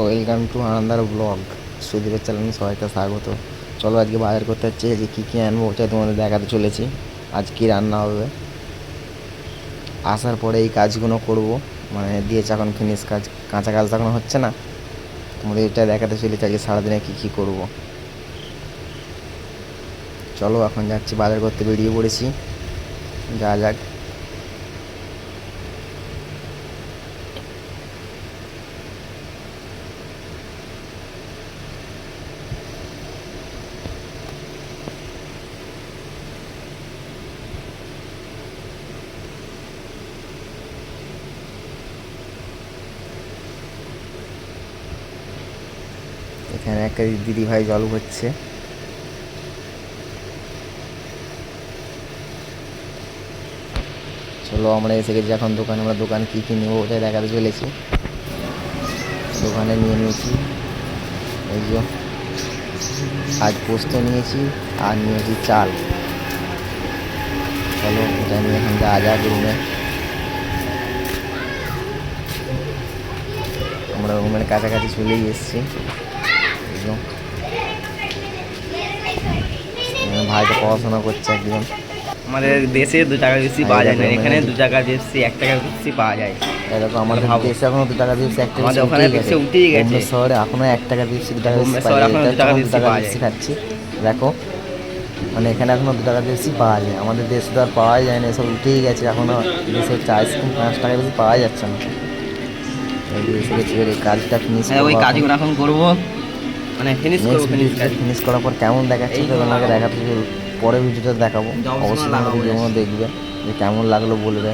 Welcome to another blog. সুদীপের চ্যানেলে সবাইকে স্বাগত। চলো আজকে বাজার করতে যাচ্ছি, যে কী কী আনবো ওটা তোমাদের দেখাতে চলেছি। আজ কী রান্না হবে, আসার পরে এই কাজগুলো করব, মানে দিয়েছে এখন ফিনিশ কাজ, কাঁচা কাজ তখন হচ্ছে না। তোমাদের এটা দেখাতে চলেছি আজকে সারাদিনে কী কী করব। চলো এখন যাচ্ছি বাজার করতে, বেরিয়ে পড়েছি, যা যাক। এখানে একটা দিদি ভাই জল হচ্ছে। চলো আমরা এসে গেছি এখন দোকানে, আমরা দোকানে কী কী নেবো ওটাই দেখাতে চলেছি। দোকানে নিয়ে নিয়েছি এই যে, আজ পোস্ত নিয়েছি আর নিয়েছি চাল। চলো এটা নিয়ে এখন যাওয়া যাক রুমে। আমরা রুমের কাছাকাছি চলেই এসেছি। ভাইটা পড়াশোনা করছে একজন। আমাদের দেশে 2 টাকা বেশি পাওয়া যায় না, এখানে 2 টাকা বেশি 1 টাকা বেশি পাওয়া যায়। এরকম আমাদের দেশে এখনো 2 টাকা দিয়েছে, একটা আমাদের ওখানে বেশি উঠেই গেছে। শহরে এখনো 1 টাকা দিয়েছে, 2 টাকা বোম্বে শহরে এখনো 2 টাকা বেশি খাচ্ছি। দেখো মানে এখানে এখনো 2 টাকা বেশি পাওয়া যায়, আমাদের দেশে তো আর পাওয়াই যায় না, এসব উঠেই গেছে। এখনো দেশে হচ্ছে আইসক্রিম 5 টাকা বেশি পাওয়া যাচ্ছে না। এসে গেছি, এই কাজটা ফিনিশ ওই কাজগুলো এখন করবো, মানে ফিনিশ করার পর কেমন দেখাচ্ছে তো তোমাকে দেখাতে পরে ভিডিওটা দেখাবো। অবশ্যই তোমরা ভিডিওগুলো দেখবে, যে কেমন লাগলো বলবে।